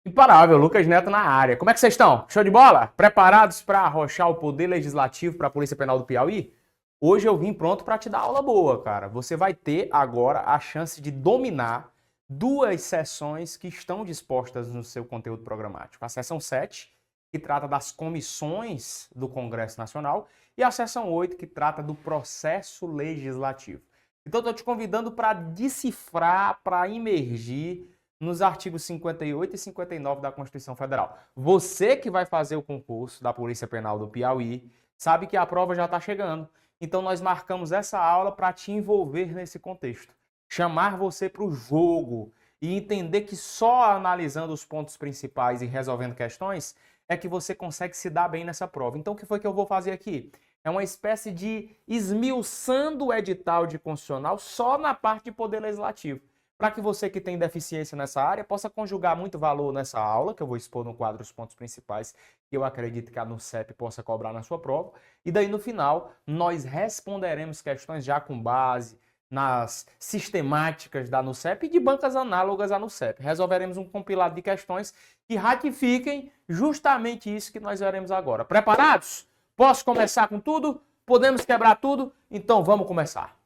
Imparável, Lucas Neto na área. Como é que vocês estão? Show de bola? Preparados para arrochar o poder legislativo para a Polícia Penal do Piauí? Hoje eu vim pronto para te dar aula boa, cara. Você vai ter agora a chance de dominar duas sessões que estão dispostas no seu conteúdo programático. A sessão 7, que trata das comissões do Congresso Nacional, e a sessão 8, que trata do processo legislativo. Então, estou te convidando para decifrar, para imergir nos artigos 58 e 59 da Constituição Federal. Você que vai fazer o concurso da Polícia Penal do Piauí, sabe que a prova já está chegando. Então nós marcamos essa aula para te envolver nesse contexto. Chamar você para o jogo e entender que só analisando os pontos principais e resolvendo questões é que você consegue se dar bem nessa prova. Então o que foi que eu vou fazer aqui? É uma espécie de esmiuçando o edital de constitucional só na parte de poder legislativo, para que você que tem deficiência nessa área possa conjugar muito valor nessa aula, que eu vou expor no quadro os pontos principais que eu acredito que a NUCEP possa cobrar na sua prova. E daí no final nós responderemos questões já com base nas sistemáticas da NUCEP e de bancas análogas à NUCEP. Resolveremos um compilado de questões que ratifiquem justamente isso que nós veremos agora. Preparados? Posso começar com tudo? Podemos quebrar tudo? Então vamos começar.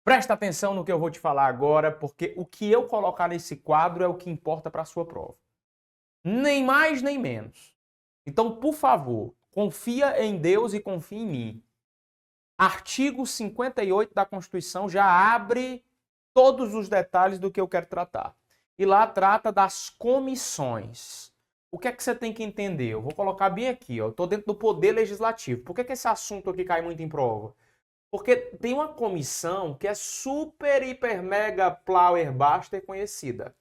Presta atenção no que eu vou te falar agora, porque o que eu colocar nesse quadro é o que importa para a sua prova. Nem mais, nem menos. Então, por favor, confia em Deus e confia em mim. Artigo 58 da Constituição já abre todos os detalhes do que eu quero tratar. E lá trata das comissões. O que é que você tem que entender? Eu vou colocar bem aqui, ó. Eu estou dentro do Poder Legislativo. Por que esse assunto aqui cai muito em prova? Porque tem uma comissão que é super, hiper, mega, plower, baster conhecida,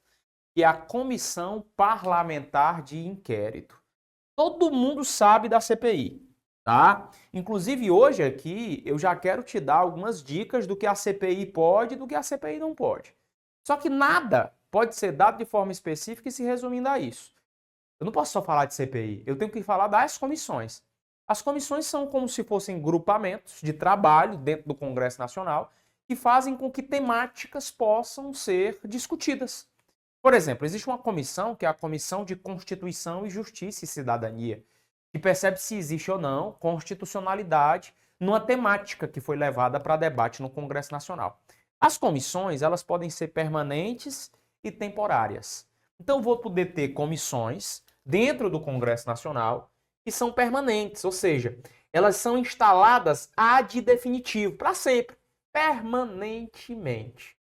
que é a Comissão Parlamentar de Inquérito. Todo mundo sabe da CPI, tá? Inclusive hoje aqui eu já quero te dar algumas dicas do que a CPI pode e do que a CPI não pode. Só que nada pode ser dado de forma específica e se resumindo a isso. Eu não posso só falar de CPI, eu tenho que falar das comissões. As comissões são como se fossem grupamentos de trabalho dentro do Congresso Nacional que fazem com que temáticas possam ser discutidas. Por exemplo, existe uma comissão que é a Comissão de Constituição e Justiça e Cidadania, que percebe se existe ou não constitucionalidade numa temática que foi levada para debate no Congresso Nacional. As comissões, elas podem ser permanentes e temporárias. Então, vou poder ter comissões dentro do Congresso Nacional que são permanentes, ou seja, elas são instaladas ad definitivo, para sempre, permanentemente.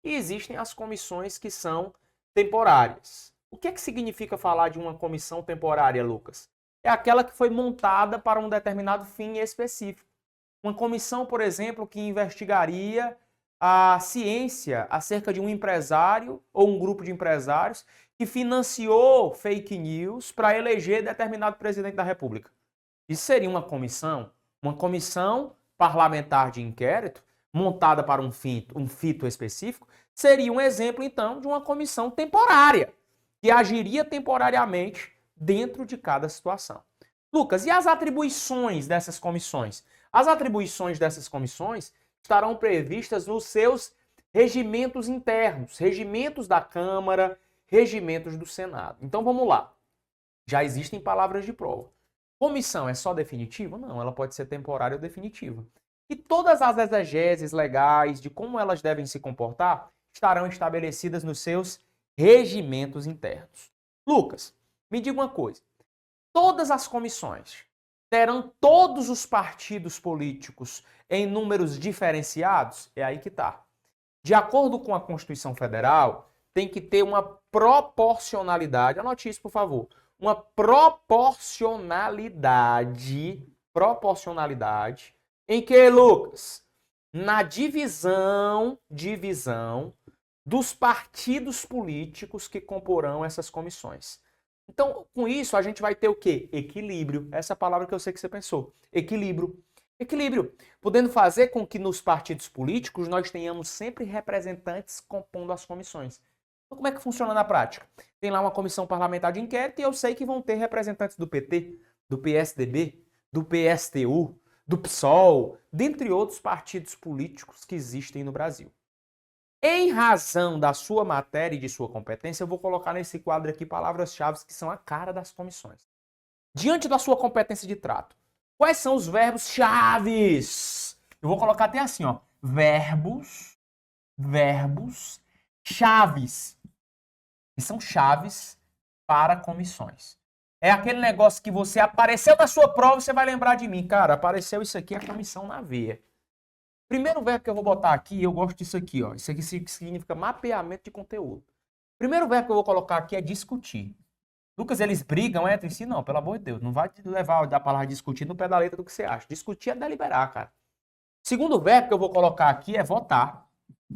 E existem as comissões que são temporárias. O que é que significa falar de uma comissão temporária, Lucas? É aquela que foi montada para um determinado fim específico. Uma comissão, por exemplo, que investigaria a ciência acerca de um empresário ou um grupo de empresários que financiou fake news para eleger determinado presidente da República. Isso seria uma comissão parlamentar de inquérito, montada para um fito específico, seria um exemplo, então, de uma comissão temporária, que agiria temporariamente dentro de cada situação. Lucas, e as atribuições dessas comissões? As atribuições dessas comissões estarão previstas nos seus regimentos internos, regimentos da Câmara, regimentos do Senado. Então vamos lá. Já existem palavras de prova. Comissão é só definitiva? Não, ela pode ser temporária ou definitiva. E todas as exegeses legais de como elas devem se comportar estarão estabelecidas nos seus regimentos internos. Lucas, me diga uma coisa. Todas as comissões terão todos os partidos políticos em números diferenciados? É aí que está. De acordo com a Constituição Federal, tem que ter uma proporcionalidade. Anote isso, por favor. Uma proporcionalidade em que, Lucas? Na divisão dos partidos políticos que comporão essas comissões. Então, com isso, a gente vai ter o quê? Equilíbrio. Essa é a palavra que eu sei que você pensou. Equilíbrio. Equilíbrio. Podendo fazer com que nos partidos políticos nós tenhamos sempre representantes compondo as comissões. Então, como é que funciona na prática? Tem lá uma comissão parlamentar de inquérito e eu sei que vão ter representantes do PT, do PSDB, do PSTU, do PSOL, dentre outros partidos políticos que existem no Brasil. Em razão da sua matéria e de sua competência, eu vou colocar nesse quadro aqui palavras-chave que são a cara das comissões. Diante da sua competência de trato, quais são os verbos chaves? Eu vou colocar até assim, ó, verbos chaves. Que são chaves para comissões. É aquele negócio que você apareceu na sua prova, você vai lembrar de mim. Cara, apareceu isso aqui, a comissão na veia. Primeiro verbo que eu vou botar aqui, eu gosto disso aqui, ó. Isso aqui significa mapeamento de conteúdo. Primeiro verbo que eu vou colocar aqui é discutir. Lucas, eles brigam entre si? Não, pelo amor de Deus. Não vai te levar a palavra discutir no pé da letra do que você acha. Discutir é deliberar, cara. Segundo verbo que eu vou colocar aqui é votar.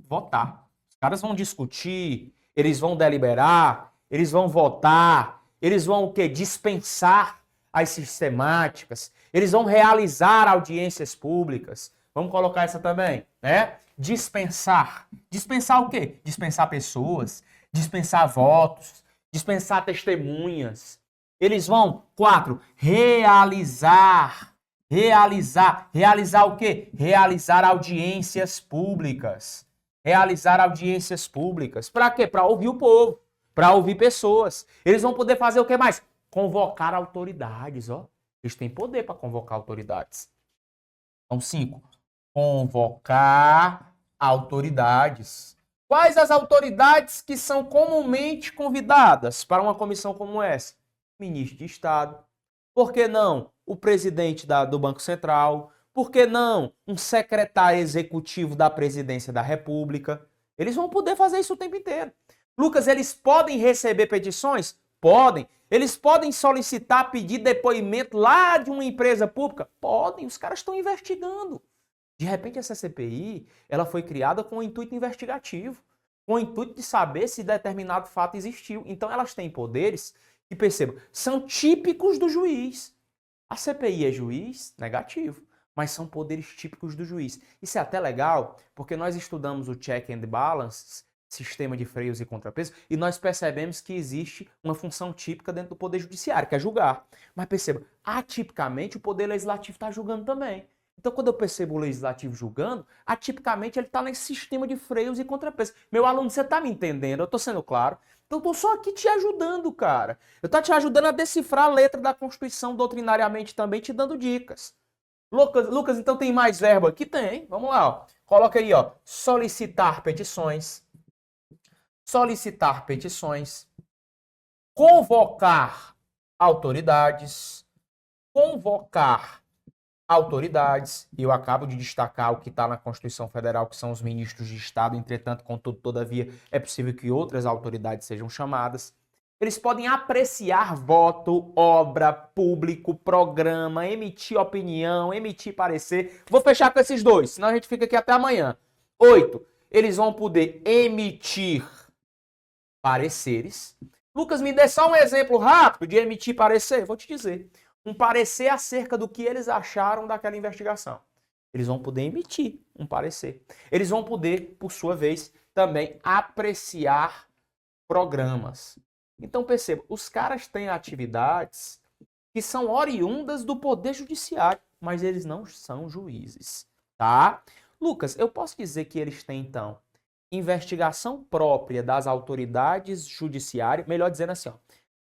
Votar. Os caras vão discutir, eles vão deliberar, eles vão votar, eles vão o quê? Dispensar as sistemáticas, eles vão realizar audiências públicas. Vamos colocar essa também, né? Dispensar. Dispensar o quê? Dispensar pessoas, dispensar votos, dispensar testemunhas. Eles vão, 4, realizar. Realizar o quê? Realizar audiências públicas. Realizar audiências públicas. Para quê? Para ouvir o povo, para ouvir pessoas. Eles vão poder fazer o que mais? Convocar autoridades, ó. Eles têm poder para convocar autoridades. Então, 5. Convocar autoridades. Quais as autoridades que são comumente convidadas para uma comissão como essa? Ministro de Estado. Por que não o presidente do Banco Central? Por que não um secretário executivo da Presidência da República? Eles vão poder fazer isso o tempo inteiro. Lucas, eles podem receber petições? Podem. Eles podem solicitar, pedir depoimento lá de uma empresa pública? Podem. Os caras estão investigando. De repente, essa CPI, ela foi criada com o intuito investigativo, com o intuito de saber se determinado fato existiu. Então, elas têm poderes que, percebam, são típicos do juiz. A CPI é juiz? Negativo. Mas são poderes típicos do juiz. Isso é até legal, porque nós estudamos o check and balance, sistema de freios e contrapesos, e nós percebemos que existe uma função típica dentro do Poder Judiciário, que é julgar. Mas perceba, atipicamente o Poder Legislativo está julgando também. Então, quando eu percebo o Legislativo julgando, atipicamente ele está nesse sistema de freios e contrapesos. Meu aluno, você está me entendendo? Eu estou sendo claro? Então, eu estou só aqui te ajudando, cara. Eu estou te ajudando a decifrar a letra da Constituição doutrinariamente também, te dando dicas. Lucas, então tem mais verbo aqui? Tem. Vamos lá, ó. Coloca aí, ó. Solicitar petições. Solicitar petições. Convocar autoridades. Convocar autoridades. E eu acabo de destacar o que está na Constituição Federal, que são os ministros de Estado. Entretanto, contudo, todavia, é possível que outras autoridades sejam chamadas. Eles podem apreciar voto, obra, público, programa, emitir opinião, emitir parecer. Vou fechar com esses dois, senão a gente fica aqui até amanhã. 8. Eles vão poder emitir pareceres. Lucas, me dê só um exemplo rápido de emitir parecer. Vou te dizer. Um parecer acerca do que eles acharam daquela investigação. Eles vão poder emitir um parecer. Eles vão poder, por sua vez, também apreciar programas. Então, perceba, os caras têm atividades que são oriundas do Poder Judiciário, mas eles não são juízes, tá? Lucas, eu posso dizer que eles têm, então, investigação própria das autoridades judiciárias, melhor dizendo assim, ó,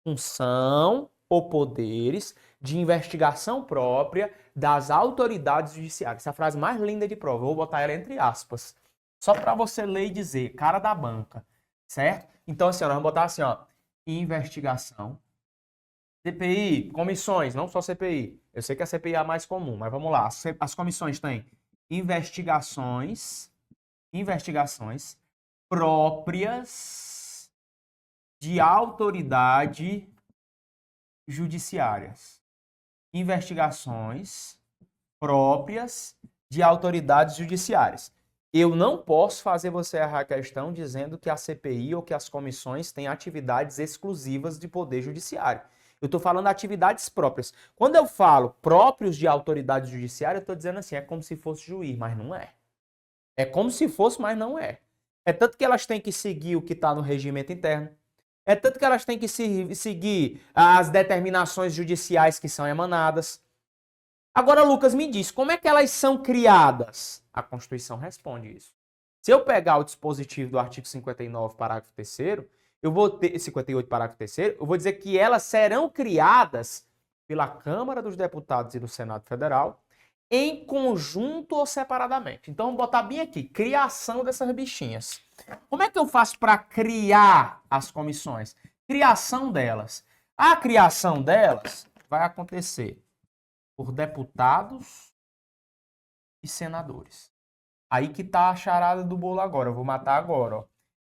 função ou poderes de investigação própria das autoridades judiciárias. Essa é a frase mais linda de prova, eu vou botar ela entre aspas, só para você ler e dizer, cara da banca, certo? Então, assim, ó, nós vamos botar assim, ó, investigação, CPI, comissões, não só CPI. Eu sei que a CPI é a mais comum, mas vamos lá. As comissões têm investigações próprias de autoridade judiciárias. Investigações próprias de autoridades judiciárias. Eu não posso fazer você errar a questão dizendo que a CPI ou que as comissões têm atividades exclusivas de poder judiciário. Eu estou falando atividades próprias. Quando eu falo próprios de autoridade judiciária, eu estou dizendo assim, é como se fosse juiz, mas não é. É como se fosse, mas não é. É tanto que elas têm que seguir o que está no regimento interno. É tanto que elas têm que seguir as determinações judiciais que são emanadas. Agora, Lucas, me diz, como é que elas são criadas? A Constituição responde isso. Se eu pegar o dispositivo do artigo 59, parágrafo 3º, eu vou ter 58, parágrafo 3º, eu vou dizer que elas serão criadas pela Câmara dos Deputados e do Senado Federal em conjunto ou separadamente. Então, vamos botar bem aqui, criação dessas bichinhas. Como é que eu faço para criar as comissões? Criação delas. A criação delas vai acontecer por deputados e senadores. Aí que tá a charada do bolo agora, eu vou matar agora, ó.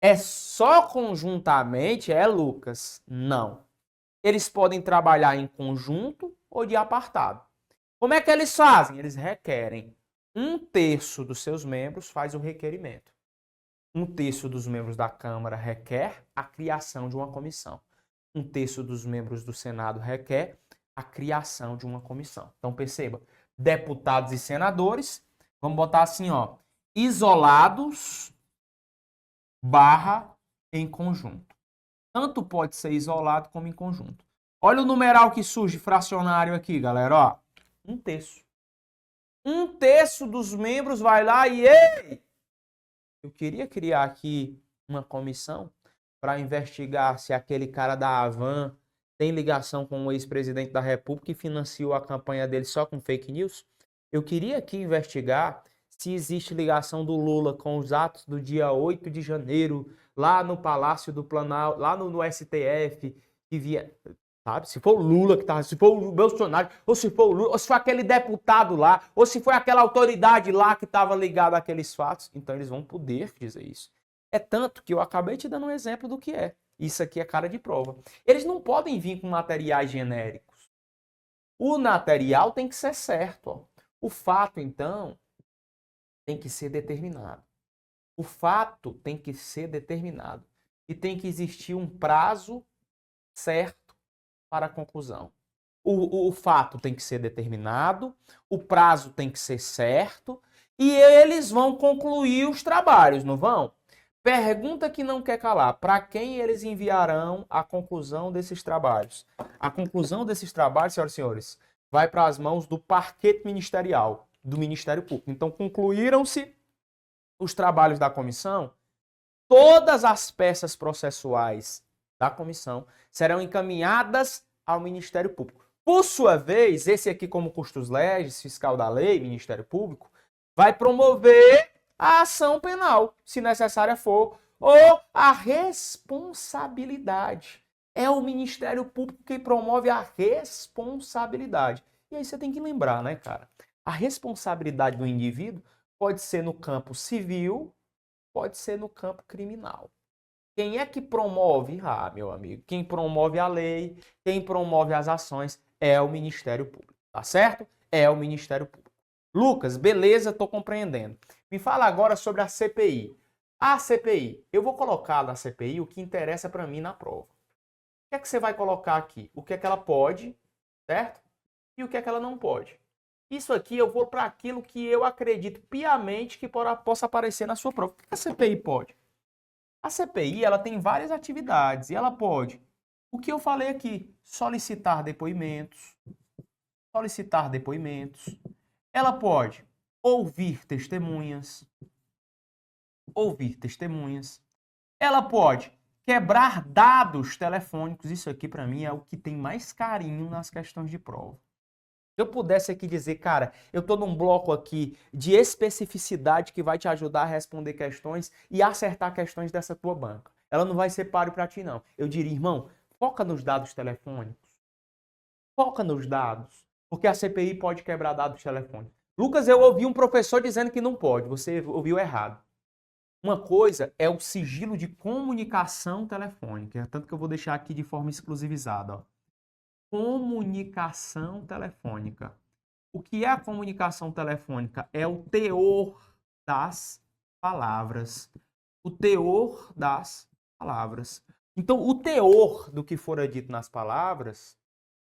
É só conjuntamente, Lucas? Não. Eles podem trabalhar em conjunto ou de apartado. Como é que eles fazem? Eles requerem. 1/3 dos seus membros faz o requerimento. 1/3 dos membros da Câmara requer a criação de uma comissão. 1/3 dos membros do Senado requer a criação de uma comissão. Então perceba, deputados e senadores, vamos botar assim, ó, isolados / em conjunto. Tanto pode ser isolado como em conjunto. Olha o numeral que surge fracionário aqui, galera, ó. 1/3. 1/3 dos membros vai lá e ei, eu queria criar aqui uma comissão para investigar se aquele cara da Havan tem ligação com o ex-presidente da República e financiou a campanha dele só com fake news. Eu queria aqui investigar se existe ligação do Lula com os atos do dia 8 de janeiro, lá no Palácio do Planalto, lá no STF, que via... Sabe? Se for o Lula que estava, se for o Bolsonaro, ou se for o Lula, ou se for aquele deputado lá, ou se foi aquela autoridade lá que estava ligada àqueles fatos, então eles vão poder dizer isso. É tanto que eu acabei te dando um exemplo do que é. Isso aqui é cara de prova. Eles não podem vir com materiais genéricos. O material tem que ser certo. Ó. O fato, então, tem que ser determinado. O fato tem que ser determinado. E tem que existir um prazo certo para a conclusão. O fato tem que ser determinado, o prazo tem que ser certo e eles vão concluir os trabalhos, não vão? Pergunta que não quer calar, para quem eles enviarão a conclusão desses trabalhos? A conclusão desses trabalhos, senhoras e senhores, vai para as mãos do parquete ministerial, do Ministério Público. Então, concluíram-se os trabalhos da comissão, todas as peças processuais da comissão serão encaminhadas ao Ministério Público. Por sua vez, esse aqui como custos legis, fiscal da lei, Ministério Público, vai promover a ação penal, se necessária for, ou a responsabilidade. É o Ministério Público que promove a responsabilidade. E aí você tem que lembrar, né, cara? A responsabilidade do indivíduo pode ser no campo civil, pode ser no campo criminal. Quem é que promove? Ah, meu amigo, quem promove a lei, quem promove as ações é o Ministério Público, tá certo? É o Ministério Público. Lucas, beleza, tô compreendendo. Me fala agora sobre a CPI. A CPI, eu vou colocar na CPI o que interessa para mim na prova. O que é que você vai colocar aqui? O que é que ela pode, certo? E o que é que ela não pode. Isso aqui eu vou para aquilo que eu acredito piamente que possa aparecer na sua prova. O que a CPI pode? A CPI ela tem várias atividades e ela pode, o que eu falei aqui, solicitar depoimentos. Ela pode ouvir testemunhas. Ela pode quebrar dados telefônicos. Isso aqui para mim é o que tem mais carinho nas questões de prova. Se eu pudesse aqui dizer, cara, eu estou num bloco aqui de especificidade que vai te ajudar a responder questões e acertar questões dessa tua banca. Ela não vai ser páreo para ti, não. Eu diria, irmão, foca nos dados telefônicos. Foca nos dados. Porque a CPI pode quebrar dados telefônicos. Lucas, eu ouvi um professor dizendo que não pode. Você ouviu errado. Uma coisa é o sigilo de comunicação telefônica. Tanto que eu vou deixar aqui de forma exclusivizada, ó. Comunicação telefônica. O que é a comunicação telefônica? É o teor das palavras. O teor das palavras. Então, o teor do que for dito nas palavras,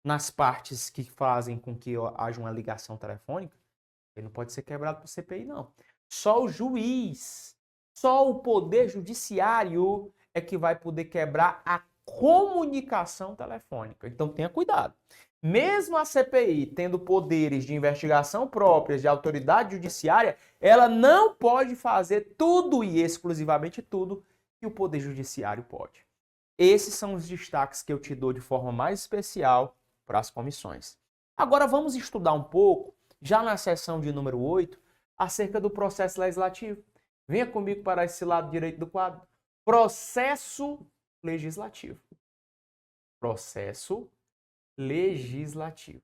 nas partes que fazem com que haja uma ligação telefônica, ele não pode ser quebrado por CPI, não. Só o juiz Só o Poder Judiciário é que vai poder quebrar a comunicação telefônica. Então tenha cuidado. Mesmo a CPI tendo poderes de investigação próprios de autoridade judiciária, ela não pode fazer tudo e exclusivamente tudo que o Poder Judiciário pode. Esses são os destaques que eu te dou de forma mais especial para as comissões. Agora vamos estudar um pouco, já na seção de número 8, acerca do processo legislativo. Venha comigo para esse lado direito do quadro. Processo legislativo. Processo legislativo.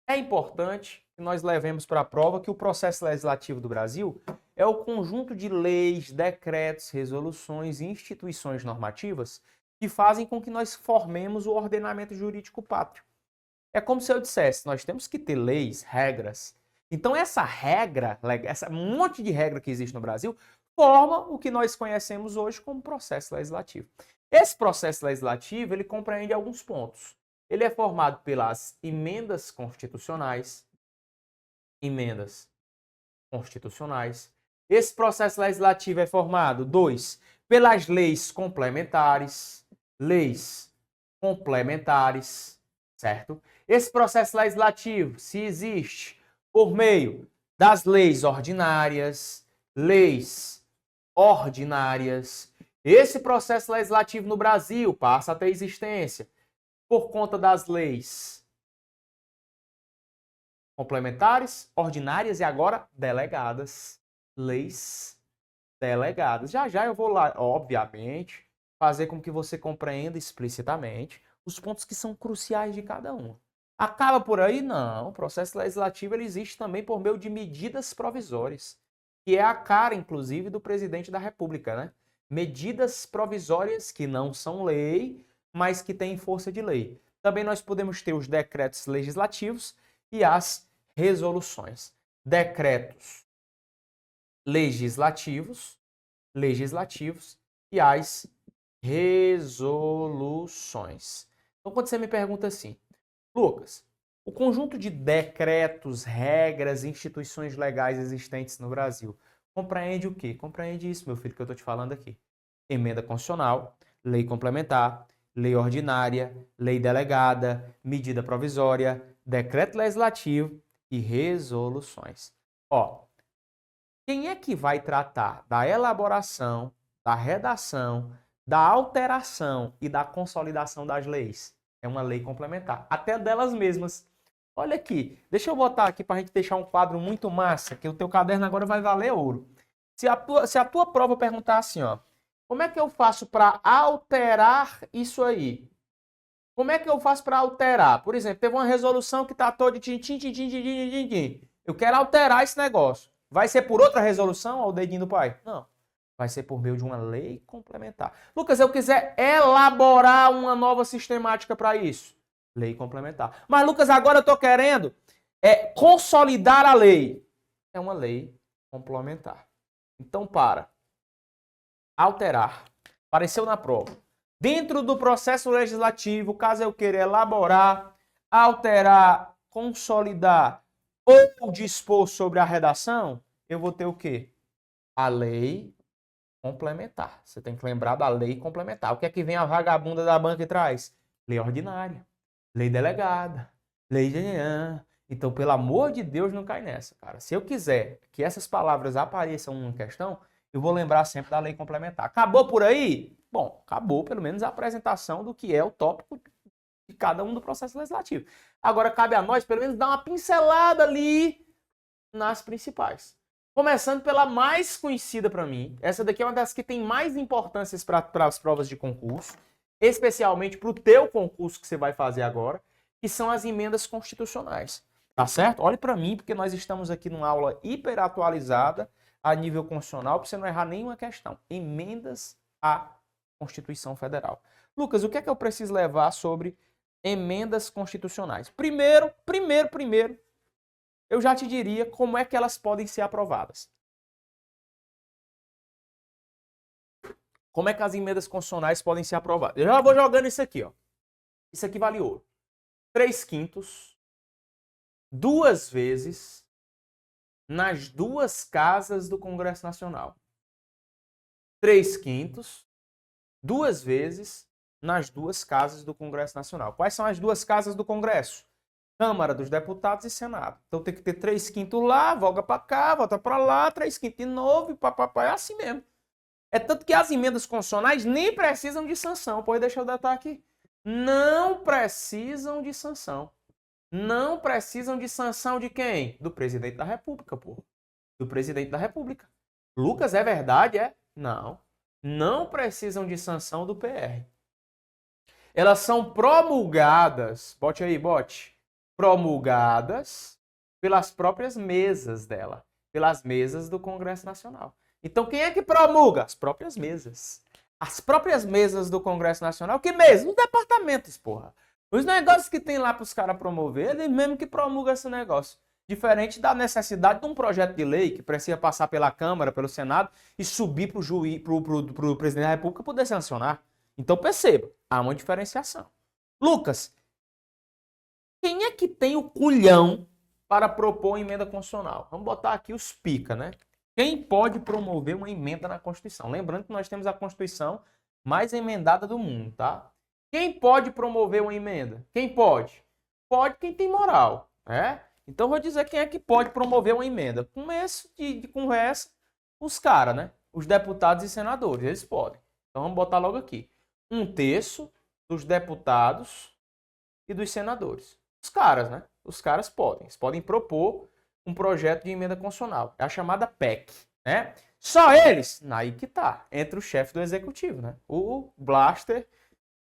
É importante que nós levemos para a prova que o processo legislativo do Brasil é o conjunto de leis, decretos, resoluções e instituições normativas que fazem com que nós formemos o ordenamento jurídico pátrio. É como se eu dissesse, nós temos que ter leis, regras. Então essa regra, essa monte de regra que existe no Brasil, forma o que nós conhecemos hoje como processo legislativo. Esse processo legislativo, ele compreende alguns pontos. Ele é formado pelas emendas constitucionais. Emendas constitucionais. Esse processo legislativo é formado, 2, pelas leis complementares. Leis complementares, certo? Esse processo legislativo, se existe por meio das leis ordinárias, esse processo legislativo no Brasil passa a ter existência por conta das leis complementares, ordinárias e agora delegadas. Leis delegadas. Já já eu vou lá, obviamente, fazer com que você compreenda explicitamente os pontos que são cruciais de cada um. Acaba por aí? Não. O processo legislativo ele existe também por meio de medidas provisórias, que é a cara, inclusive, do presidente da República, né? Medidas provisórias que não são lei, mas que têm força de lei. Também nós podemos ter os decretos legislativos e as resoluções. Decretos legislativos e as resoluções. Então, quando você me pergunta assim, Lucas, o conjunto de decretos, regras, instituições legais existentes no Brasil compreende o quê? Compreende isso, meu filho, que eu estou te falando aqui. Emenda constitucional, lei complementar, lei ordinária, lei delegada, medida provisória, decreto legislativo e resoluções. Ó, quem é que vai tratar da elaboração, da redação, da alteração e da consolidação das leis? É uma lei complementar, até delas mesmas. Olha aqui, deixa eu botar aqui para a gente deixar um quadro muito massa, que o teu caderno agora vai valer ouro. Se a tua prova perguntar assim, ó, como é que eu faço para alterar isso aí? Como é que eu faço para alterar? Por exemplo, teve uma resolução que está toda de tim. Eu quero alterar esse negócio. Vai ser por outra resolução ou o dedinho do pai? Não. Vai ser por meio de uma lei complementar. Lucas, eu quiser elaborar uma nova sistemática para isso. Lei complementar. Mas, Lucas, agora eu estou querendo consolidar a lei. É uma lei complementar. Então, para. Alterar. Apareceu na prova. Dentro do processo legislativo, caso eu queira elaborar, alterar, consolidar ou dispor sobre a redação, eu vou ter o quê? A lei complementar. Você tem que lembrar da lei complementar. O que é que vem a vagabunda da banca e traz? Lei ordinária, lei delegada, lei de... Então, pelo amor de Deus, não cai nessa, cara. Se eu quiser que essas palavras apareçam em uma questão, eu vou lembrar sempre da lei complementar. Acabou por aí? Bom, acabou pelo menos a apresentação do que é o tópico de cada um do processo legislativo. Agora, cabe a nós, pelo menos, dar uma pincelada ali nas principais. Começando pela mais conhecida para mim. Essa daqui é uma das que tem mais importância para as provas de concurso, especialmente para o teu concurso que você vai fazer agora, que são as emendas constitucionais. Tá certo? Olhe para mim, porque nós estamos aqui numa aula hiper atualizada a nível constitucional, para você não errar nenhuma questão. Emendas à Constituição Federal. Lucas, o que é que eu preciso levar sobre emendas constitucionais? Primeiro, eu já te diria como é que elas podem ser aprovadas. Como é que as emendas constitucionais podem ser aprovadas? Eu já vou jogando isso aqui, ó. Isso aqui vale ouro. 3/5, 2 vezes, nas 2 casas do Congresso Nacional. 3/5, 2 vezes nas 2 casas do Congresso Nacional. Quais são as 2 casas do Congresso? Câmara dos Deputados e Senado. Então tem que ter 3/5 lá, volta para cá, volta para lá, 3/5 de novo, e papapá, é assim mesmo. É tanto que as emendas constitucionais nem precisam de sanção. Pode deixar eu datar aqui. Não precisam de sanção. Não precisam de sanção de quem? Do presidente da República, pô. Do presidente da República. Lucas, é verdade? É? Não. Não precisam de sanção do PR. Elas são promulgadas, bote aí, bote, promulgadas pelas próprias mesas dela, pelas mesas do Congresso Nacional. Então, quem é que promulga? As próprias mesas. As próprias mesas do Congresso Nacional. Que mesmo? Os departamentos, porra. Os negócios que tem lá para os caras promover, eles mesmo que promulgam esse negócio. Diferente da necessidade de um projeto de lei que precisa passar pela Câmara, pelo Senado e subir para o juiz, pro presidente da República poder sancionar. Então perceba, há uma diferenciação. Lucas, quem é que tem o culhão para propor uma emenda constitucional? Vamos botar aqui os pica, né? Quem pode promover uma emenda na Constituição? Lembrando que nós temos a Constituição mais emendada do mundo, tá? Quem pode promover uma emenda? Quem pode? Pode quem tem moral, né? Então vou dizer quem é que pode promover uma emenda. Começo de conversa, os caras, né? Os deputados e senadores, eles podem. Então vamos botar logo aqui. 1/3 dos deputados e dos senadores. Os caras, né? Os caras podem. Eles podem propor um projeto de emenda constitucional. É a chamada PEC, né? Só eles? Aí que tá. Entre o chefe do executivo, né? O Blaster,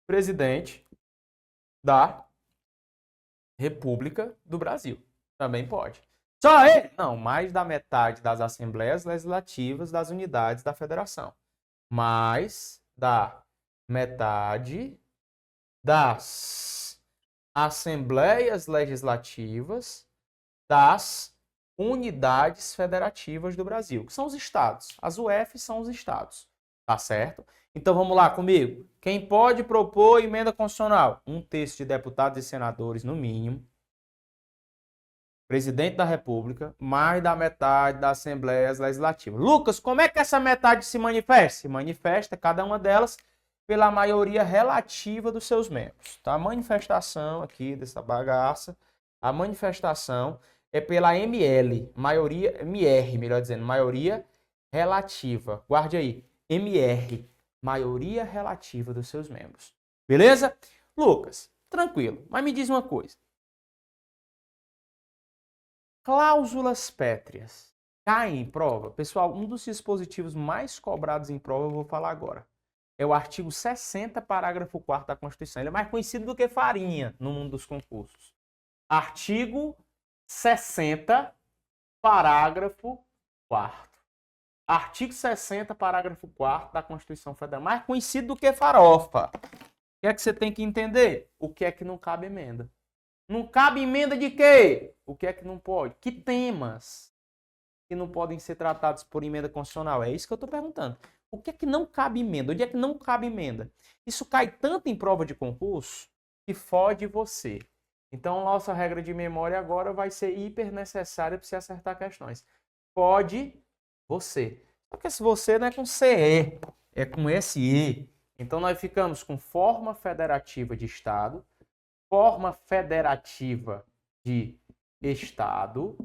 presidente da República do Brasil. Também pode. Só ele? Não, mais da metade das assembleias legislativas das unidades da federação. Mais da metade das assembleias legislativas das unidades federativas do Brasil, que são os estados. As UF são os estados, tá certo? Então vamos lá comigo. Quem pode propor emenda constitucional? 1/3 de deputados e senadores, no mínimo. Presidente da República, mais da metade das assembleias legislativas. Lucas, como é que essa metade se manifesta? Se manifesta, cada uma delas, pela maioria relativa dos seus membros. Tá? A manifestação aqui dessa bagaça, a manifestação é pela ML, maioria, MR, melhor dizendo, maioria relativa. Guarde aí, MR, maioria relativa dos seus membros. Beleza? Lucas, tranquilo, mas me diz uma coisa. Cláusulas pétreas caem em prova? Pessoal, um dos dispositivos mais cobrados em prova, eu vou falar agora. É o artigo 60, parágrafo 4º da Constituição. Ele é mais conhecido do que farinha no mundo dos concursos. Artigo 60, parágrafo 4º. Artigo 60, parágrafo 4º da Constituição Federal. Mais conhecido do que farofa. O que é que você tem que entender? O que é que não cabe emenda? Não cabe emenda de quê? O que é que não pode? Que temas que não podem ser tratados por emenda constitucional? É isso que eu estou perguntando. O que é que não cabe emenda? Onde é que não cabe emenda? Isso cai tanto em prova de concurso que fode você. Então, nossa regra de memória agora vai ser hiper necessária para você acertar questões. Fode você. Só que esse você não é com CE, é com SE. Então, nós ficamos com forma federativa de Estado, forma federativa de Estado,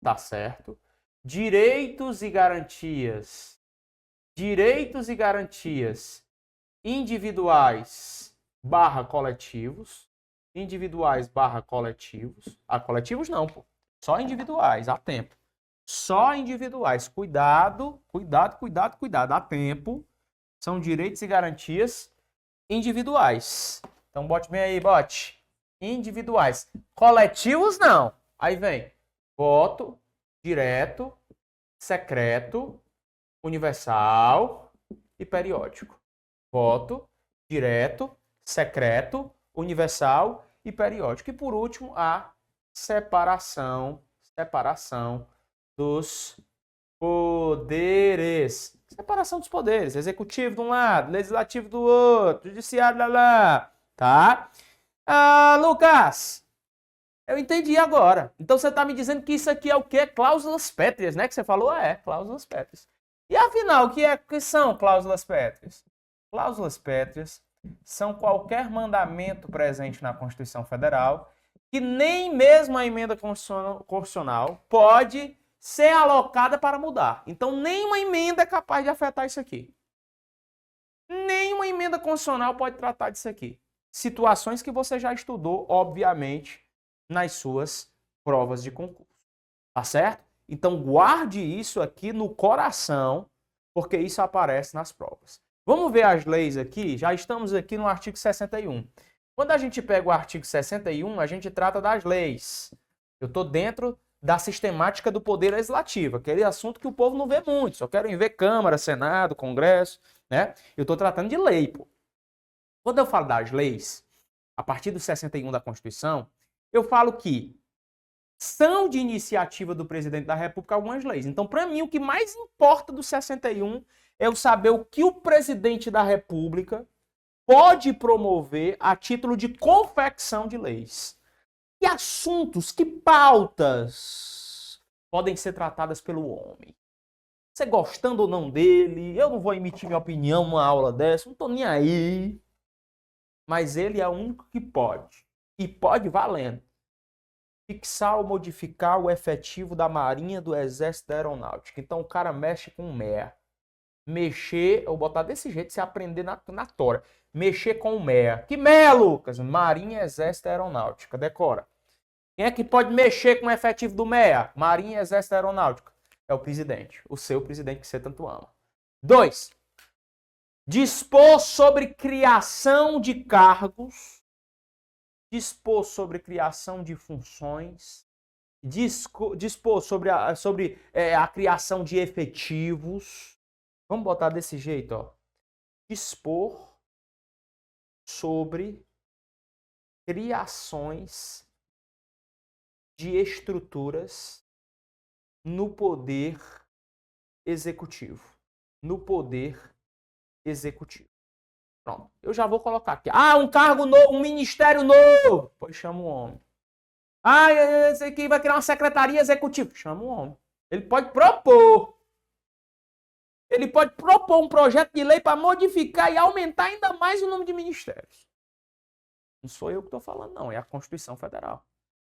tá certo? Direitos e garantias individuais / coletivos, coletivos não, pô. Só individuais, há tempo. Só individuais, cuidado, há tempo. São direitos e garantias individuais. Então bote bem aí, bote. Individuais. Coletivos não. Aí vem voto direto, secreto, universal e periódico. Voto direto, secreto, universal e periódico. E por último, a separação dos poderes. Separação dos poderes. Executivo de um lado, legislativo do outro, judiciário lá, tá? Lucas, eu entendi agora. Então você está me dizendo que isso aqui é o quê? Cláusulas pétreas, né? Que você falou? Cláusulas pétreas. E afinal, o que são cláusulas pétreas? Cláusulas pétreas são qualquer mandamento presente na Constituição Federal que nem mesmo a emenda constitucional pode ser alocada para mudar. Então, nenhuma emenda é capaz de afetar isso aqui. Nenhuma emenda constitucional pode tratar disso aqui. Situações que você já estudou, obviamente, nas suas provas de concurso. Tá certo? Então, guarde isso aqui no coração, porque isso aparece nas provas. Vamos ver as leis aqui? Já estamos aqui no artigo 61. Quando a gente pega o artigo 61, a gente trata das leis. Eu estou dentro da sistemática do Poder Legislativo, aquele assunto que o povo não vê muito, só querem ver Câmara, Senado, Congresso, né? Eu estou tratando de lei, pô. Quando eu falo das leis, a partir do 61 da Constituição, eu falo que são de iniciativa do presidente da República algumas leis. Então, para mim, o que mais importa do 61 é eu saber o que o presidente da República pode promover a título de confecção de leis. Que assuntos, que pautas podem ser tratadas pelo homem? Você gostando ou não dele, eu não vou emitir minha opinião numa aula dessa, não estou nem aí. Mas ele é o único que pode, e pode valendo, fixar ou modificar o efetivo da Marinha, do Exército, da Aeronáutica. Então o cara mexe com o MEA. Mexer, eu vou botar desse jeito, você aprender na tora. Mexer com o MEA. Que MEA, Lucas? Marinha, Exército e Aeronáutica. Decora. Quem é que pode mexer com o efetivo do MEA? Marinha, Exército e Aeronáutica. É o presidente. O seu presidente que você tanto ama. 2. Dispor sobre criação de cargos. Dispor sobre criação de funções. Dispor sobre a criação de efetivos. Vamos botar desse jeito, ó. Dispor sobre criações de estruturas no poder executivo. No poder executivo. Pronto. Eu já vou colocar aqui. Ah, um cargo novo, um ministério novo. Pois chama o homem. Ah, esse aqui vai criar uma secretaria executiva. Chama o homem. Ele pode propor. Ele pode propor um projeto de lei para modificar e aumentar ainda mais o número de ministérios. Não sou eu que estou falando, não. É a Constituição Federal.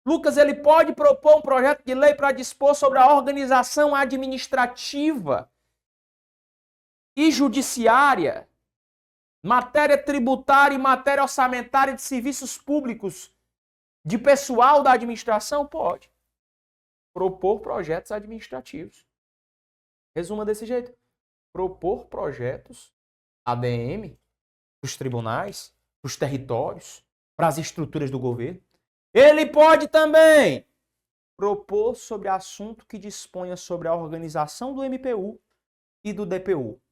Lucas, ele pode propor um projeto de lei para dispor sobre a organização administrativa e judiciária, matéria tributária e matéria orçamentária de serviços públicos de pessoal da administração? Pode. Propor projetos administrativos. Resuma desse jeito. Propor projetos ADM para os tribunais, para os territórios, para as estruturas do governo. Ele pode também propor sobre assunto que disponha sobre a organização do MPU e do DPU,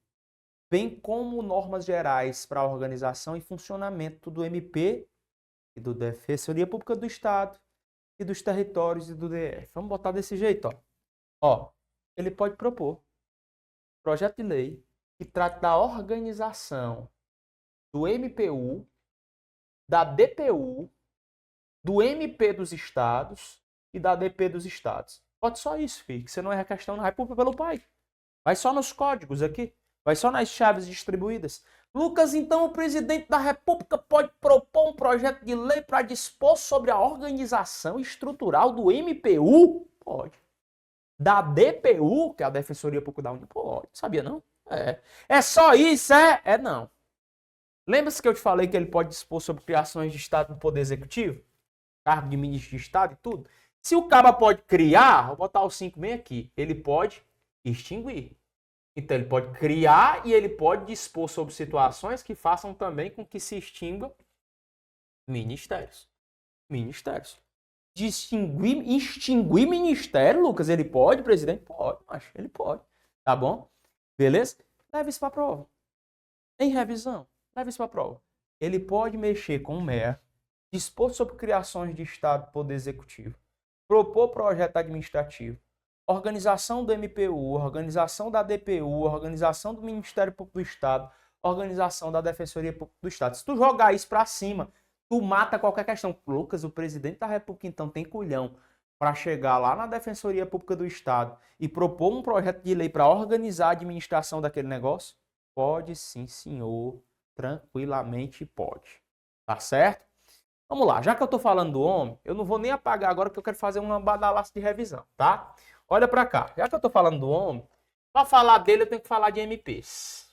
bem como normas gerais para a organização e funcionamento do MP e do Defensoria Pública do Estado e dos territórios e do DF. Vamos botar desse jeito, ó. Ó, ele pode propor projeto de lei que trata da organização do MPU, da DPU, do MP dos estados e da DP dos estados. Pode só isso, filho, que você não é questão na República pelo pai. Vai só nos códigos aqui. Vai só nas chaves distribuídas. Lucas, então o presidente da República pode propor um projeto de lei para dispor sobre a organização estrutural do MPU? Pode. Da DPU, que é a Defensoria Pública da União? Pode. Sabia não? É só isso, é? É não. Lembra-se que eu te falei que ele pode dispor sobre criações de Estado no Poder Executivo? Cargo de ministro de Estado e tudo? Se o cara pode criar, vou botar o 5 bem aqui, ele pode extinguir. Então ele pode criar e ele pode dispor sobre situações que façam também com que se extingua ministérios. Ministérios. Extinguir ministério, Lucas, ele pode, presidente? Pode, acho, ele pode. Tá bom? Beleza? Leve isso para a prova. Em revisão, leve isso para a prova. Ele pode mexer com o MEA, dispor sobre criações de Estado do Poder Executivo, propor projeto administrativo, organização do MPU, organização da DPU, organização do Ministério Público do Estado, organização da Defensoria Pública do Estado. Se tu jogar isso para cima, tu mata qualquer questão. Lucas, o presidente da República, então, tem culhão para chegar lá na Defensoria Pública do Estado e propor um projeto de lei para organizar a administração daquele negócio? Pode sim, senhor. Tranquilamente pode. Tá certo? Vamos lá. Já que eu tô falando do homem, eu não vou nem apagar agora porque eu quero fazer uma badalaça de revisão, tá? Olha para cá. Já que eu tô falando do homem, para falar dele eu tenho que falar de MPs.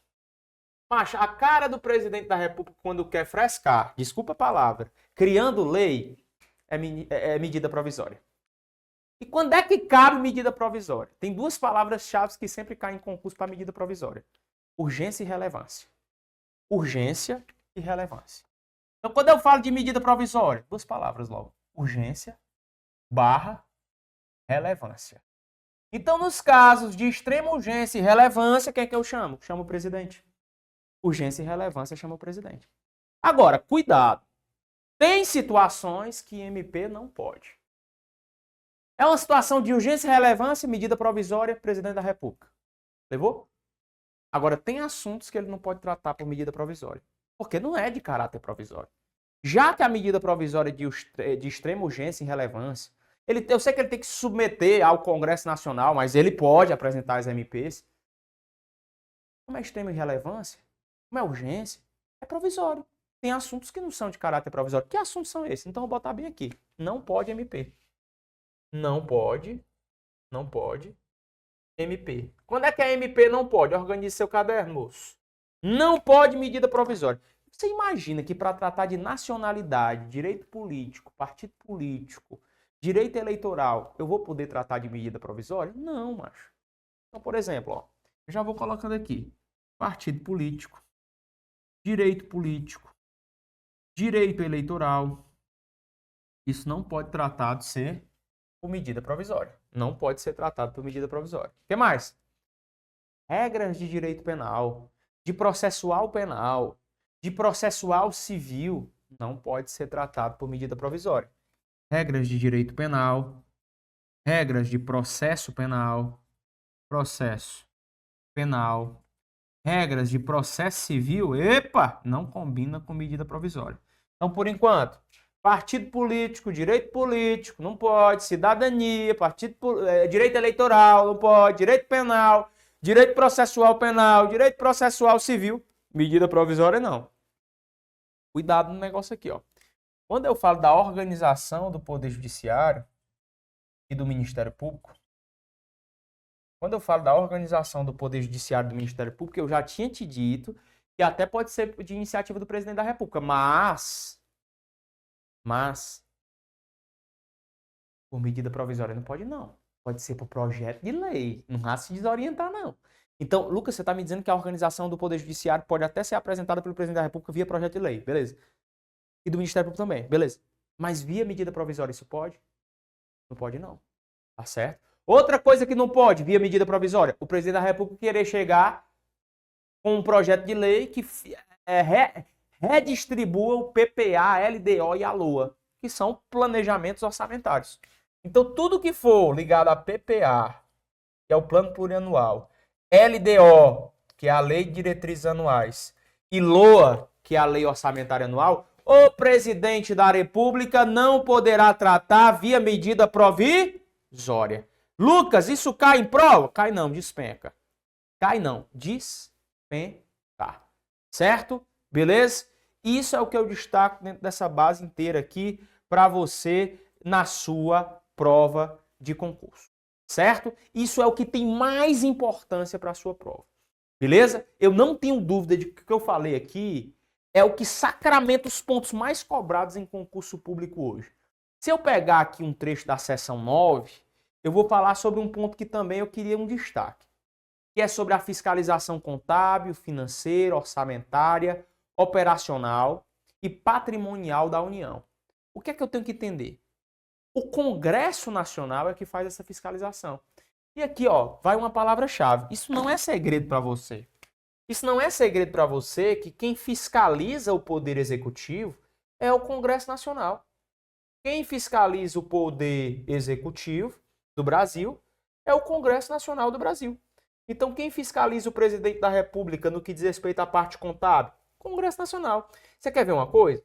Macho, a cara do presidente da República quando quer frescar, desculpa a palavra, criando lei, é medida provisória. E quando é que cabe medida provisória? Tem duas palavras-chave que sempre caem em concurso para medida provisória. Urgência e relevância. Urgência e relevância. Então, quando eu falo de medida provisória, duas palavras logo. Urgência barra relevância. Então, nos casos de extrema urgência e relevância, quem é que eu chamo? Chamo o presidente. Urgência e relevância chama o presidente. Agora, cuidado. Tem situações que MP não pode. É uma situação de urgência e relevância, medida provisória, presidente da República. Levou? Agora, tem assuntos que ele não pode tratar por medida provisória, porque não é de caráter provisório. Já que a medida provisória de extrema urgência e relevância, eu sei que ele tem que se submeter ao Congresso Nacional, mas ele pode apresentar as MPs. Como é extrema irrelevância, como é urgência, é provisório. Tem assuntos que não são de caráter provisório. Que assuntos são esses? Então, eu vou botar bem aqui. Não pode MP. Não pode MP. Quando é que a MP não pode? Organize seu caderno, moço. Não pode medida provisória. Você imagina que para tratar de nacionalidade, direito político, partido político, direito eleitoral, eu vou poder tratar de medida provisória? Não, macho. Então, por exemplo, ó, eu já vou colocando aqui. Partido político, direito político, direito eleitoral. Isso não pode tratado ser por medida provisória. Não pode ser tratado por medida provisória. O que mais? Regras de direito penal, de processual penal, de processual civil, não pode ser tratado por medida provisória. Regras de direito penal, regras de processo penal, regras de processo civil, epa, não combina com medida provisória. Então, por enquanto, partido político, direito político, não pode. Cidadania, direito eleitoral, não pode. Direito penal, direito processual penal, direito processual civil, medida provisória não. Cuidado no negócio aqui, ó. Quando eu falo da organização do Poder Judiciário e do Ministério Público, quando eu falo da organização do Poder Judiciário e do Ministério Público, eu já tinha te dito que até pode ser de iniciativa do Presidente da República, mas por medida provisória não pode não. Pode ser por projeto de lei. Não há se desorientar, não. Então, Lucas, você está me dizendo que a organização do Poder Judiciário pode até ser apresentada pelo Presidente da República via projeto de lei, beleza? E do Ministério Público também, beleza? Mas via medida provisória isso pode? Não pode não. Tá certo? Outra coisa que não pode, via medida provisória, o Presidente da República querer chegar com um projeto de lei que redistribua o PPA, a LDO e a LOA, que são planejamentos orçamentários. Então, tudo que for ligado a PPA, que é o Plano Plurianual, LDO, que é a Lei de Diretrizes Anuais, e LOA, que é a Lei Orçamentária Anual, o Presidente da República não poderá tratar via medida provisória. Lucas, isso cai em prova? Cai não, despenca. Cai não, despenca. Certo? Beleza? Isso é o que eu destaco dentro dessa base inteira aqui para você na sua prova de concurso. Certo? Isso é o que tem mais importância para a sua prova. Beleza? Eu não tenho dúvida de que o que eu falei aqui é o que sacramenta os pontos mais cobrados em concurso público hoje. Se eu pegar aqui um trecho da seção 9, eu vou falar sobre um ponto que também eu queria um destaque, que é sobre a fiscalização contábil, financeira, orçamentária, operacional e patrimonial da União. O que é que eu tenho que entender? O Congresso Nacional é que faz essa fiscalização. E aqui, ó, vai uma palavra-chave. Isso não é segredo para você. Isso não é segredo para você que quem fiscaliza o Poder Executivo é o Congresso Nacional. Quem fiscaliza o Poder Executivo do Brasil é o Congresso Nacional do Brasil. Então, quem fiscaliza o Presidente da República no que diz respeito à parte contábil? Congresso Nacional. Você quer ver uma coisa?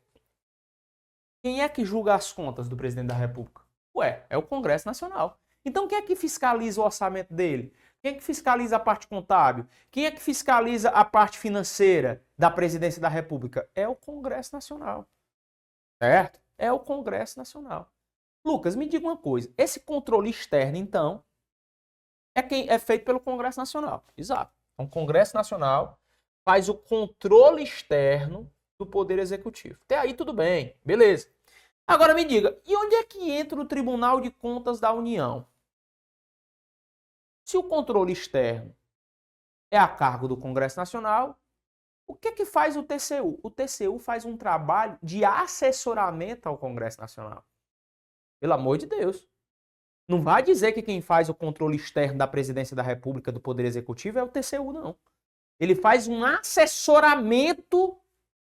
Quem é que julga as contas do Presidente da República? Ué, é o Congresso Nacional. Então quem é que fiscaliza o orçamento dele? Quem é que fiscaliza a parte contábil? Quem é que fiscaliza a parte financeira da Presidência da República? É o Congresso Nacional. Certo? É o Congresso Nacional. Lucas, me diga uma coisa. Esse controle externo, então, é feito pelo Congresso Nacional. Exato. Então, o Congresso Nacional faz o controle externo do Poder Executivo. Até aí tudo bem, beleza. Agora me diga, e onde é que entra o Tribunal de Contas da União? Se o controle externo é a cargo do Congresso Nacional, o que faz o TCU? O TCU faz um trabalho de assessoramento ao Congresso Nacional. Pelo amor de Deus. Não vai dizer que quem faz o controle externo da Presidência da República, do Poder Executivo, é o TCU, não. Ele faz um assessoramento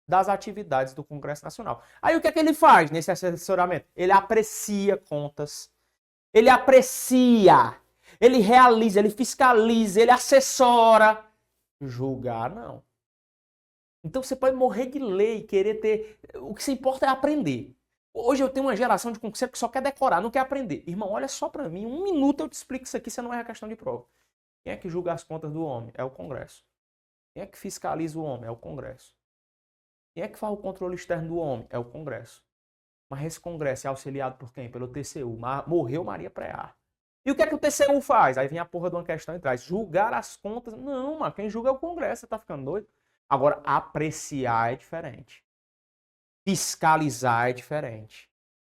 das atividades do Congresso Nacional. Aí o que é que ele faz nesse assessoramento? Ele aprecia contas, ele aprecia, ele realiza, ele fiscaliza, ele assessora. Julgar, não. Então você pode morrer de lei, querer ter... O que se importa é aprender. Hoje eu tenho uma geração de concurseiro que só quer decorar, não quer aprender. Irmão, olha só pra mim, 1 minuto eu te explico isso aqui, você não é questão de prova. Quem é que julga as contas do homem? É o Congresso. Quem é que fiscaliza o homem? É o Congresso. Quem é que faz o controle externo do homem? É o Congresso. Mas esse Congresso é auxiliado por quem? Pelo TCU. Morreu Maria Preá. E o que é que o TCU faz? Aí vem a porra de uma questão e traz. Julgar as contas. Não, mas quem julga é o Congresso. Você tá ficando doido? Agora, apreciar é diferente. Fiscalizar é diferente.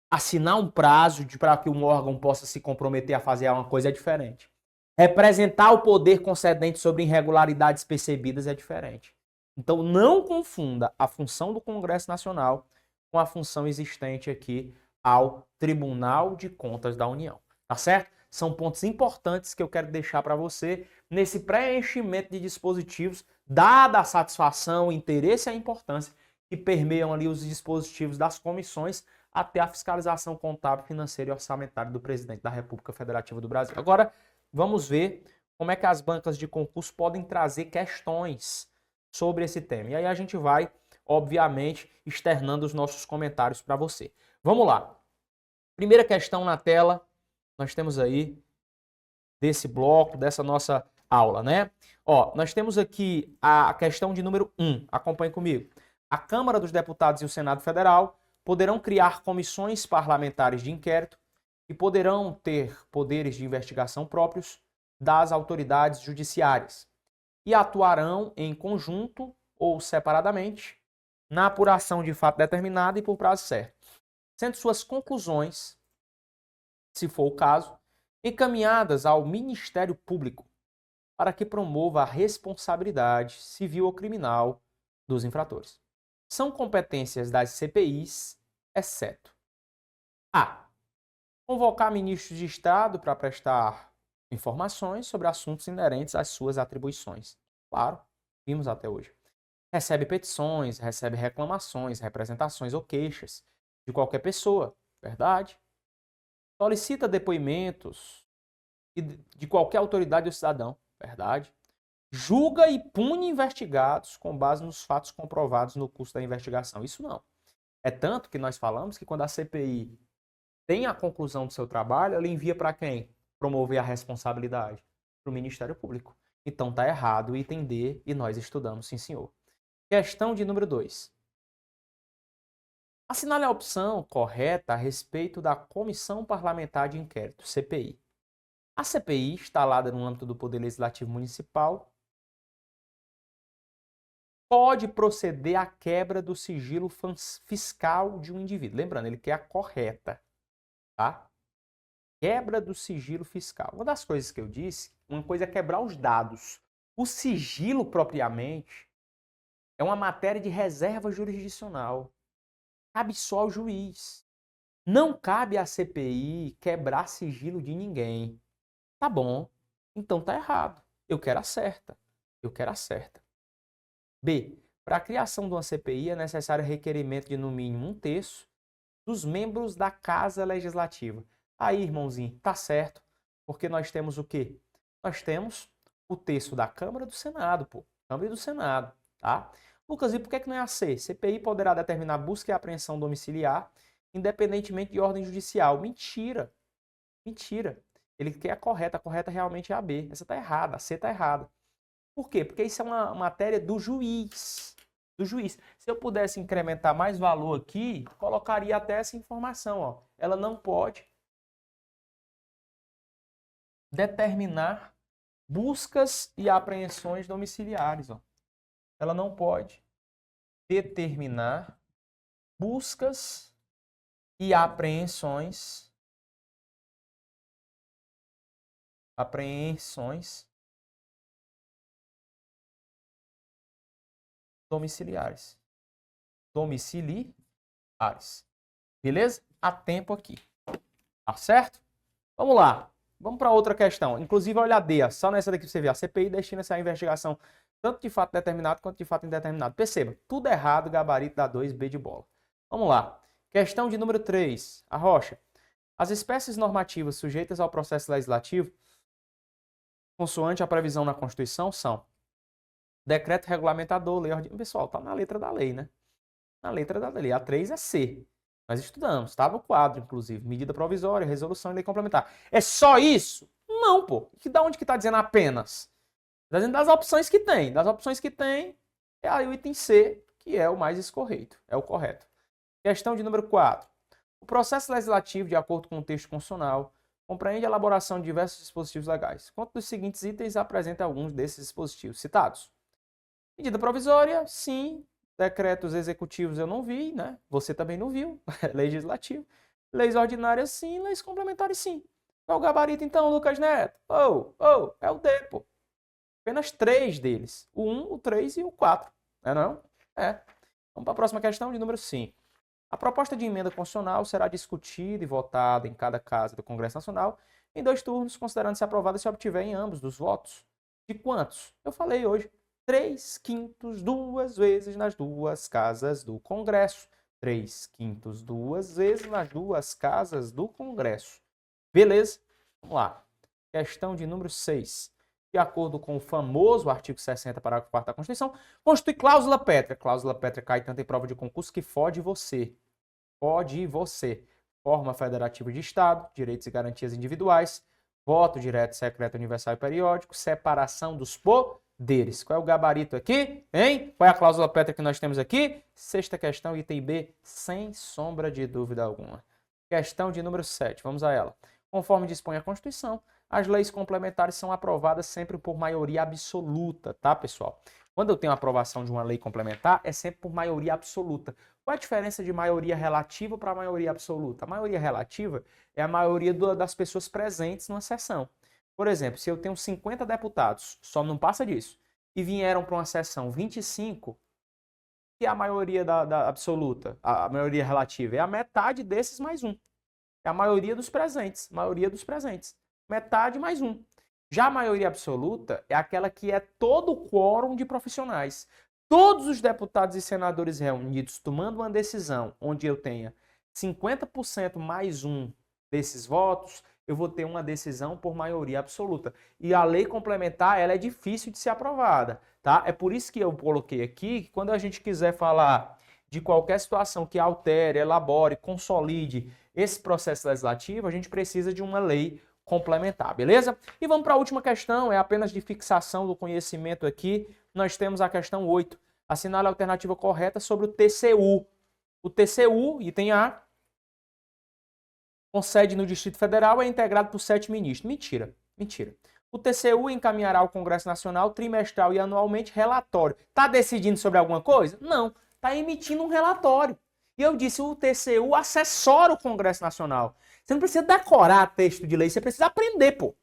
Assinar um prazo para que um órgão possa se comprometer a fazer uma coisa é diferente. Representar o poder concedente sobre irregularidades percebidas é diferente. Então não confunda a função do Congresso Nacional com a função existente aqui ao Tribunal de Contas da União. Tá certo? São pontos importantes que eu quero deixar para você nesse preenchimento de dispositivos, dada a satisfação, o interesse e a importância que permeiam ali os dispositivos das comissões até a fiscalização contábil, financeira e orçamentária do presidente da República Federativa do Brasil. Agora, vamos ver como é que as bancas de concurso podem trazer questões sobre esse tema. E aí a gente vai, obviamente, externando os nossos comentários para você. Vamos lá. Primeira questão na tela, nós temos aí desse bloco, dessa nossa aula, né? Ó, nós temos aqui a questão de número 1. Acompanhe comigo. A Câmara dos Deputados e o Senado Federal poderão criar comissões parlamentares de inquérito e poderão ter poderes de investigação próprios das autoridades judiciárias e atuarão em conjunto ou separadamente na apuração de fato determinado e por prazo certo, sendo suas conclusões, se for o caso, encaminhadas ao Ministério Público para que promova a responsabilidade civil ou criminal dos infratores. São competências das CPIs, exceto a. Convocar ministros de Estado para prestar informações sobre assuntos inerentes às suas atribuições. Claro, vimos até hoje. Recebe petições, recebe reclamações, representações ou queixas de qualquer pessoa. Verdade. Solicita depoimentos de qualquer autoridade ou cidadão. Verdade. Julga e pune investigados com base nos fatos comprovados no curso da investigação. Isso não. É tanto que nós falamos que quando a CPI tem a conclusão do seu trabalho, ela envia para quem? Promover a responsabilidade? Para o Ministério Público. Então está errado o item D e nós estudamos, sim senhor. Questão de número 2. Assinale a opção correta a respeito da Comissão Parlamentar de Inquérito, CPI. A CPI, instalada no âmbito do Poder Legislativo Municipal, pode proceder à quebra do sigilo fiscal de um indivíduo. Lembrando, ele quer a correta, tá? Quebra do sigilo fiscal. Uma das coisas que eu disse, uma coisa é quebrar os dados. O sigilo, propriamente, é uma matéria de reserva jurisdicional. Cabe só ao juiz. Não cabe à CPI quebrar sigilo de ninguém. Tá bom. Então tá errado. Eu quero a certa. Eu quero a certa. B. Para a criação de uma CPI é necessário requerimento de no mínimo 1/3 dos membros da Casa Legislativa. Aí, irmãozinho, tá certo. Porque nós temos o quê? Nós temos o terço da Câmara e do Senado, pô. Câmara e do Senado, tá? Lucas, e por que não é a C? CPI poderá determinar busca e apreensão domiciliar independentemente de ordem judicial. Mentira. Mentira. Ele quer a correta realmente é a B. Essa tá errada, a C tá errada. Por quê? Porque isso é uma matéria do juiz. Do juiz. Se eu pudesse incrementar mais valor aqui, colocaria até essa informação. Ó. Ela não pode determinar buscas e apreensões domiciliares. Ó. Ela não pode determinar buscas e apreensões domiciliares. Beleza? Há tempo aqui. Tá certo? Vamos lá. Vamos para outra questão. Inclusive, olha a D, só nessa daqui você vê. A CPI destina-se à investigação tanto de fato determinado quanto de fato indeterminado. Perceba, tudo errado, gabarito dá 2B de bola. Vamos lá. Questão de número 3. Arrocha. As espécies normativas sujeitas ao processo legislativo, consoante a previsão na Constituição, são decreto regulamentador, lei ordinária. Pessoal, tá na letra da lei, né? Na letra da lei. A 3 é C. Nós estudamos, está no quadro, inclusive. Medida provisória, resolução e lei complementar. É só isso? Não, pô. Da onde que está dizendo apenas? Está dizendo das opções que tem. Das opções que tem, é aí o item C, que é o mais escorreito. É o correto. Questão de número 4. O processo legislativo, de acordo com o texto constitucional, compreende a elaboração de diversos dispositivos legais. Quanto dos seguintes itens apresenta alguns desses dispositivos citados? Medida provisória, sim. Decretos executivos eu não vi, né? Você também não viu. Legislativo. Leis ordinárias, sim. Leis complementares, sim. Qual o gabarito, então, Lucas Neto? É o D, pô. Apenas 3 deles. O 1, o 3 e o 4. É não? É. Vamos para a próxima questão, de número 5. A proposta de emenda constitucional será discutida e votada em cada casa do Congresso Nacional em 2 turnos, considerando-se aprovada se obtiver em ambos dos votos. De quantos? Eu falei hoje. 3/5, 2 vezes nas 2 casas do Congresso. 3/5, 2 vezes nas 2 casas do Congresso. Beleza? Vamos lá. Questão de número 6. De acordo com o famoso artigo 60, parágrafo 4º da Constituição, constitui cláusula pétrea. Cláusula pétrea cai tanto em prova de concurso que fode você. Fode você. Forma federativa de Estado, direitos e garantias individuais, voto direto, secreto, universal e periódico, separação dos poderes. Qual é o gabarito aqui? Hein? Qual é a cláusula pétrea que nós temos aqui? 6ª questão, item B, sem sombra de dúvida alguma. Questão de número 7, vamos a ela. Conforme dispõe a Constituição, as leis complementares são aprovadas sempre por maioria absoluta, tá, pessoal? Quando eu tenho a aprovação de uma lei complementar, é sempre por maioria absoluta. Qual é a diferença de maioria relativa para maioria absoluta? A maioria relativa é a maioria das pessoas presentes numa sessão. Por exemplo, se eu tenho 50 deputados, só não passa disso, e vieram para uma sessão 25, que é a maioria da absoluta, a maioria relativa, é a metade desses mais um. É a maioria dos presentes, metade mais um. Já a maioria absoluta é aquela que é todo o quórum de profissionais. Todos os deputados e senadores reunidos tomando uma decisão onde eu tenha 50% mais um desses votos, eu vou ter uma decisão por maioria absoluta. E a lei complementar, ela é difícil de ser aprovada, tá? É por isso que eu coloquei aqui que quando a gente quiser falar de qualquer situação que altere, elabore, consolide esse processo legislativo, a gente precisa de uma lei complementar, beleza? E vamos para a última questão, é apenas de fixação do conhecimento aqui. Nós temos a questão 8. Assinale a alternativa correta sobre o TCU. O TCU, item A, com sede no Distrito Federal, é integrado por 7 ministros. Mentira, mentira. O TCU encaminhará ao Congresso Nacional trimestral e anualmente relatório. Está decidindo sobre alguma coisa? Não, está emitindo um relatório. E eu disse, o TCU assessora o Congresso Nacional. Você não precisa decorar texto de lei, você precisa aprender, pô.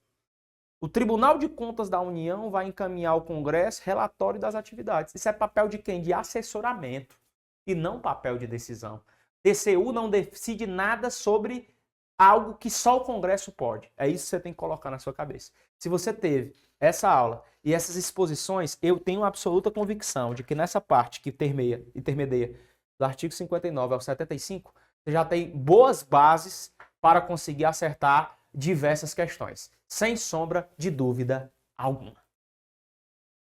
O Tribunal de Contas da União vai encaminhar ao Congresso relatório das atividades. Isso é papel de quem? De assessoramento e não papel de decisão. TCU não decide nada sobre algo que só o Congresso pode. É isso que você tem que colocar na sua cabeça. Se você teve essa aula e essas exposições, eu tenho absoluta convicção de que nessa parte que intermedia do artigo 59 ao 75, você já tem boas bases para conseguir acertar diversas questões, sem sombra de dúvida alguma.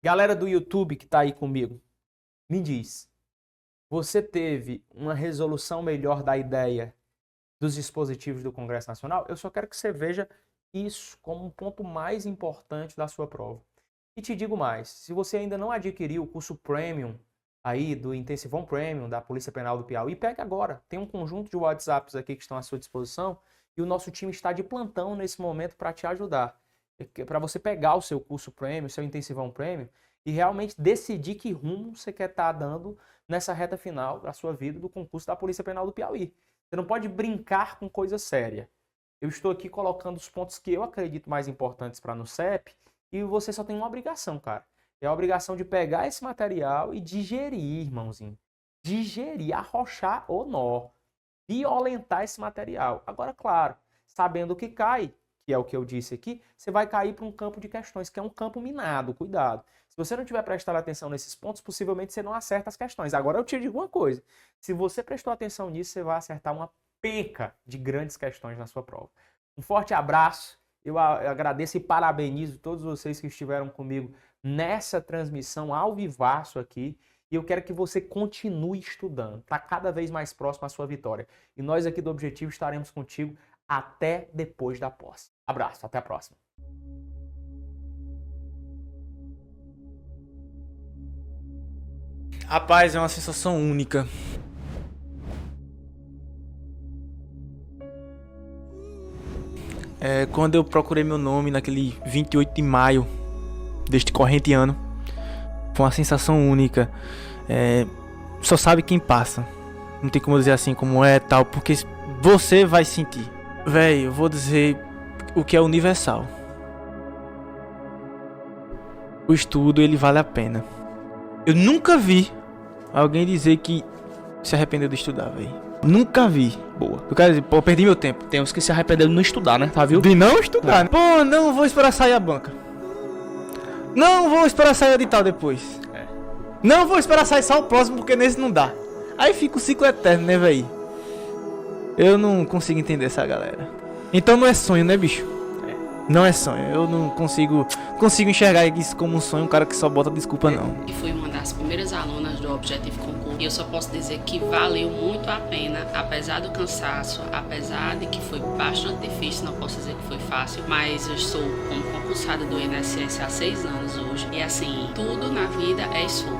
Galera do YouTube que está aí comigo, me diz, você teve uma resolução melhor da ideia dos dispositivos do Congresso Nacional, eu só quero que você veja isso como um ponto mais importante da sua prova. E te digo mais, se você ainda não adquiriu o curso Premium aí do Intensivão Premium da Polícia Penal do Piauí, pega agora. Tem um conjunto de WhatsApps aqui que estão à sua disposição e o nosso time está de plantão nesse momento para te ajudar. Para você pegar o seu curso Premium, o seu Intensivão Premium e realmente decidir que rumo você quer estar dando nessa reta final da sua vida do concurso da Polícia Penal do Piauí. Você não pode brincar com coisa séria. Eu estou aqui colocando os pontos que eu acredito mais importantes para no CEP e você só tem uma obrigação, cara. É a obrigação de pegar esse material e digerir, irmãozinho. Digerir, arrochar o nó. Violentar esse material. Agora, claro, sabendo o que cai, que é o que eu disse aqui, você vai cair para um campo de questões, que é um campo minado, cuidado. Se você não tiver prestado atenção nesses pontos, possivelmente você não acerta as questões. Agora eu te digo uma coisa, se você prestou atenção nisso, você vai acertar uma penca de grandes questões na sua prova. Um forte abraço, eu agradeço e parabenizo todos vocês que estiveram comigo nessa transmissão ao vivaço aqui, e eu quero que você continue estudando, está cada vez mais próximo à sua vitória. E nós aqui do Objetivo estaremos contigo até depois da posse. Abraço, até a próxima. Rapaz, é uma sensação única. Quando eu procurei meu nome naquele 28 de maio deste corrente ano, foi uma sensação única. Só sabe quem passa. Não tem como dizer assim como é tal, porque você vai sentir. Véi, eu vou dizer o que é universal. O estudo, ele vale a pena. Eu nunca vi alguém dizer que se arrependeu de estudar, véi. Nunca vi. Boa. Eu quero dizer, pô, perdi meu tempo. Tem uns que se arrependeram de não estudar, né? Tá, viu? De não estudar, né? Pô, não vou esperar sair a banca. Não vou esperar sair o edital depois. Não vou esperar sair só o próximo, porque nesse não dá. Aí fica o ciclo eterno, né, véi? Eu não consigo entender essa galera. Então não é sonho, né, bicho? Não é sonho. Eu não consigo enxergar isso como um sonho, um cara que só bota desculpa, não. E fui uma das primeiras alunas do Objetivo Concurso. E eu só posso dizer que valeu muito a pena, apesar do cansaço, apesar de que foi bastante difícil, não posso dizer que foi fácil, mas eu estou como concursada do INSS há 6 anos hoje. E assim, tudo na vida é esforço.